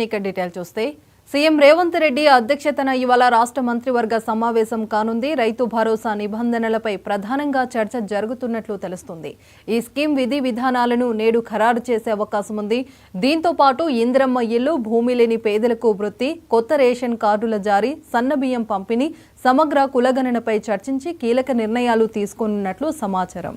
Detail చూస్తే CM Revanth Reddy అధ్యక్షతన ఇవాళ రాష్ట్ర మంత్రివర్గ సమావేశం కానుంది. రైతు భరోసా నిబంధనలపై ప్రధానంగా చర్చ జరుగుతున్నట్లు తెలుస్తుంది. ఈ స్కీమ్ విధి విధానాలను నేడు ఖరారు చేసే అవకాశం ఉంది. దీంతో పాటు ఇందిరమ్మ ఇల్లు, భూమి లేని పేదలకు వృత్తి, కొత్త రేషన్ కార్డుల జారీ, సన్నబియ్యం పంపిణీ, సమగ్ర కులగణనపై చర్చించి కీలక నిర్ణయాలు తీసుకోనున్నట్లు సమాచారం.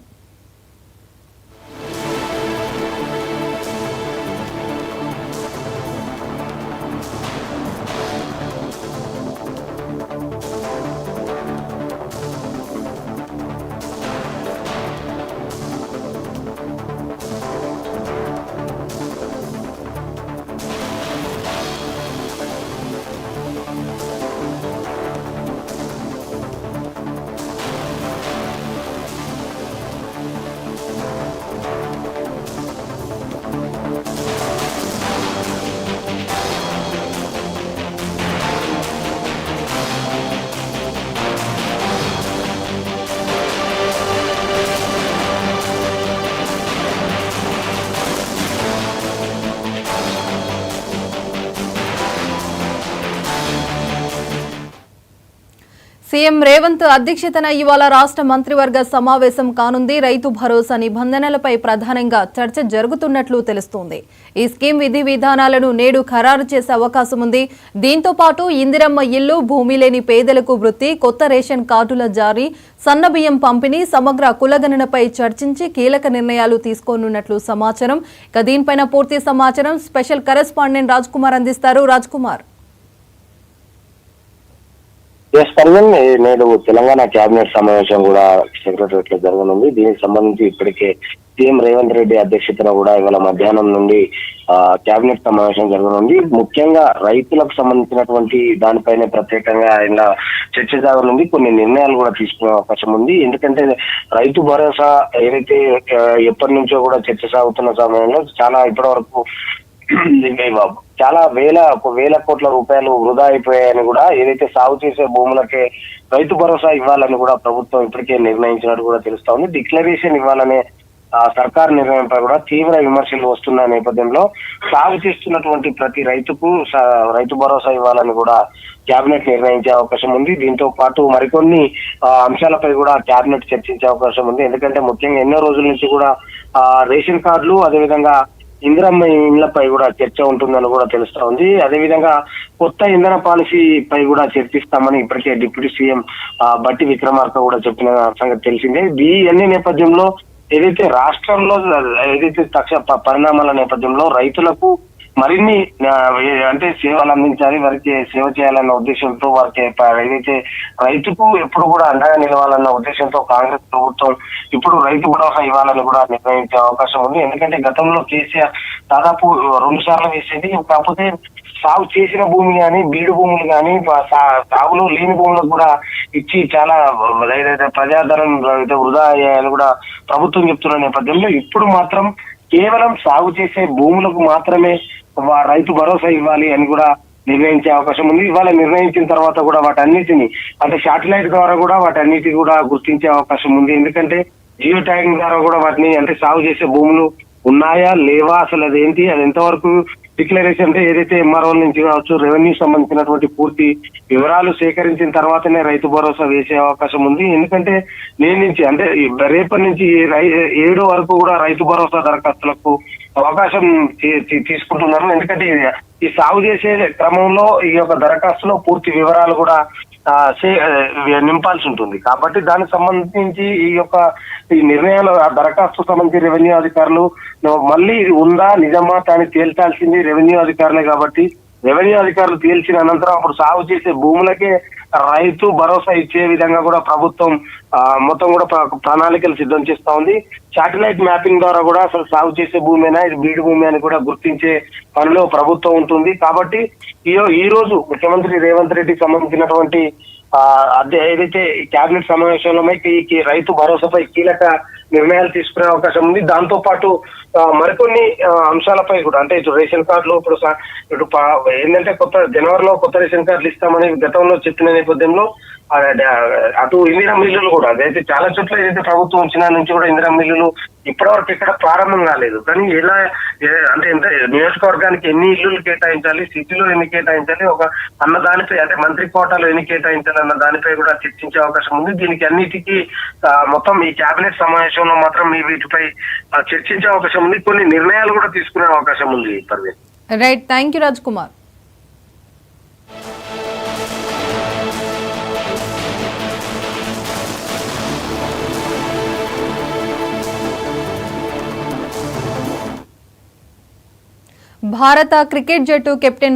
సీఎం రేవంత్ అధ్యక్షతన ఇవాళ రాష్ట్ర మంత్రివర్గ సమావేశం కానుంది. రైతు భరోసా నిబంధనలపై ప్రధానంగా చర్చ జరుగుతున్నట్లు తెలుస్తోంది. ఈ స్కీమ్ విధి విధానాలను నేడు ఖరారు చేసే అవకాశం ఉంది. దీంతో పాటు ఇందిరమ్మ ఇల్లు, భూమి లేని పేదలకు వృత్తి, కొత్త రేషన్ కార్డుల జారీ, సన్నబియ్యం పంపిణీ, సమగ్ర కులగణనపై చర్చించి కీలక నిర్ణయాలు తీసుకోనున్నట్లు సమాచారం. ఇక దీనిపైన పూర్తి సమాచారం స్పెషల్ కరెస్పాండెంట్ రాజ్ కుమార్ అందిస్తారు. రాజ్ కుమార్. నేడు తెలంగాణ కేబినెట్ సమావేశం కూడా సెక్రటరియట్ లో జరగనుంది. దీనికి సంబంధించి ఇప్పటికే సీఎం రేవంత్ రెడ్డి అధ్యక్షతన కూడా ఇవాళ మధ్యాహ్నం నుండి కేబినెట్ సమావేశం జరగనుంది. ముఖ్యంగా రైతులకు సంబంధించినటువంటి దానిపైనే ప్రత్యేకంగా ఇలా చర్చ జరగనుంది. కొన్ని నిర్ణయాలు కూడా తీసుకునే అవకాశం ఉంది. ఎందుకంటే రైతు భరోసా ఏదైతే ఎప్పటి నుంచో కూడా చర్చ సాగుతున్న సమయంలో ఇప్పటి వరకు చాలా వేల కోట్ల రూపాయలు వృధా అయిపోయాయని కూడా, ఏదైతే సాగు చేసే భూములకే రైతు భరోసా ఇవ్వాలని కూడా ప్రభుత్వం ఇప్పటికే నిర్ణయించినట్టు కూడా తెలుస్తా ఉంది. డిక్లరేషన్ ఇవ్వాలనే సర్కారు నిర్ణయంపై కూడా తీవ్ర విమర్శలు వస్తున్న నేపథ్యంలో సాగు చేస్తున్నటువంటి ప్రతి రైతుకు రైతు భరోసా ఇవ్వాలని కూడా కేబినెట్ నిర్ణయించే అవకాశం ఉంది. దీంతో పాటు మరికొన్ని అంశాలపై కూడా కేబినెట్ చర్చించే అవకాశం ఉంది. ఎందుకంటే ముఖ్యంగా ఎన్నో రోజుల నుంచి కూడా రేషన్ కార్డులు, అదేవిధంగా ఇందిరమ్మ ఇళ్లపై కూడా చర్చ ఉంటుందని కూడా తెలుస్తా ఉంది. అదేవిధంగా కొత్త ఇంధన పాలసీ పై కూడా చర్చిస్తామని ఇప్పటికే డిప్యూటీ సీఎం బట్టి విక్రమార్క కూడా చెప్పిన సంగతి తెలిసిందే. ఈ అన్ని నేపథ్యంలో ఏదైతే రాష్ట్రంలో ఏదైతే పరిణామాల నేపథ్యంలో రైతులకు మరిన్ని అంటే సేవలు అందించాలి, వారికి సేవ చేయాలన్న ఉద్దేశంతో, వారికి ఏదైతే రైతుకు ఎప్పుడు కూడా అండగా నిలవాలన్న ఉద్దేశంతో కాంగ్రెస్ ప్రభుత్వం ఇప్పుడు రైతు భరోసా ఇవ్వాలని కూడా నిర్ణయించే అవకాశం ఉంది. ఎందుకంటే గతంలో కేసీఆర్ దాదాపు 2 సార్లు వేసేది. కాకపోతే సాగు చేసిన భూమి కానీ, బీడు భూములు కానీ, సాగులో లేని భూములకు కూడా ఇచ్చి చాలా ఏదైతే ప్రజాధనం వృధా అయ్యాయని కూడా ప్రభుత్వం చెప్తున్న నేపథ్యంలో ఇప్పుడు మాత్రం కేవలం సాగు చేసే భూములకు మాత్రమే రైతు భరోసా ఇవ్వాలి అని కూడా నిర్ణయించే అవకాశం ఉంది. ఇవాళ నిర్ణయించిన తర్వాత కూడా వాటన్నిటిని అంటే శాటిలైట్ ద్వారా కూడా వాటన్నిటి కూడా గుర్తించే అవకాశం ఉంది. ఎందుకంటే జియో ట్యాగింగ్ ద్వారా కూడా వాటిని అంటే సాగు చేసే భూములు ఉన్నాయా లేవా, అసలు అదేంటి, అది ఎంతవరకు డిక్లరేషన్ అంటే ఏదైతే ఎంఆర్ఓ నుంచి కావచ్చు, రెవెన్యూ సంబంధించినటువంటి పూర్తి వివరాలు సేకరించిన తర్వాతనే రైతు భరోసా వేసే అవకాశం ఉంది. ఎందుకంటే నేటి నుంచి అంటే రేపటి నుంచి 7 వరకు కూడా రైతు భరోసా దరఖాస్తులకు అవకాశం తీసుకుంటున్నారు. ఎందుకంటే ఈ సాగు చేసే క్రమంలో ఈ యొక్క దరఖాస్తులో పూర్తి వివరాలు కూడా నింపాల్సి ఉంటుంది. కాబట్టి దానికి సంబంధించి ఈ నిర్ణయాలు దరఖాస్తు సంబంధించి రెవెన్యూ అధికారులు మళ్ళీ ఉందా నిజమా అని తేల్చాల్సింది రెవెన్యూ అధికారులే. కాబట్టి రెవెన్యూ అధికారులు తేల్చిన అనంతరం అప్పుడు సాగు చేసే భూములకే రైతు భరోసా ఇచ్చే విధంగా కూడా ప్రభుత్వం మొత్తం కూడా ప్రణాళికలు సిద్ధం చేస్తా ఉంది. శాటిలైట్ మ్యాపింగ్ ద్వారా కూడా అసలు సాగు చేసే భూమేనా, ఇది బీడు భూమి అని కూడా గుర్తించే పనిలో ప్రభుత్వం ఉంటుంది. కాబట్టి ఈ రోజు ముఖ్యమంత్రి రేవంత్ రెడ్డికి సంబంధించినటువంటి ఏదైతే కేబినెట్ సమావేశంలో రైతు భరోసాపై కీలక నిర్ణయాలు తీసుకునే అవకాశం ఉంది. దాంతో పాటు మరికొన్ని అంశాలపై కూడా, అంటే ఇటు రేషన్ కార్డులు ఏంటంటే జనవరిలో కొత్త రేషన్ కార్డులు ఇస్తామని గతంలో చెప్పిన నేపథ్యంలో అటు ఇందిరా మిల్లులు కూడా, అదైతే చాలా చోట్ల ఏదైతే ప్రభుత్వం వచ్చిన నుంచి కూడా ఇందిరా మిల్లులు ఇప్పటివరకు ఇక్కడ ప్రారంభం కాలేదు. కానీ అంటే ఎంత నియోజకవర్గానికి ఎన్ని ఇల్లులు కేటాయించాలి, సిటీలో ఎన్ని కేటాయించాలి, అన్న దానిపై, అంటే మంత్రి కోటాలో ఎన్ని కేటాయించాలి అన్న దానిపై కూడా చర్చించే అవకాశం ఉంది. దీనికి అన్నిటికీ మొత్తం ఈ కేబినెట్ సమావేశంలో మాత్రం వీటిపై చర్చించే అవకాశం ఉంది. కొన్ని నిర్ణయాలు కూడా తీసుకునే అవకాశం ఉంది. Parveen. Right, thank you Raj Kumar. భారత క్రికెట్ జట్టు కెప్టెన్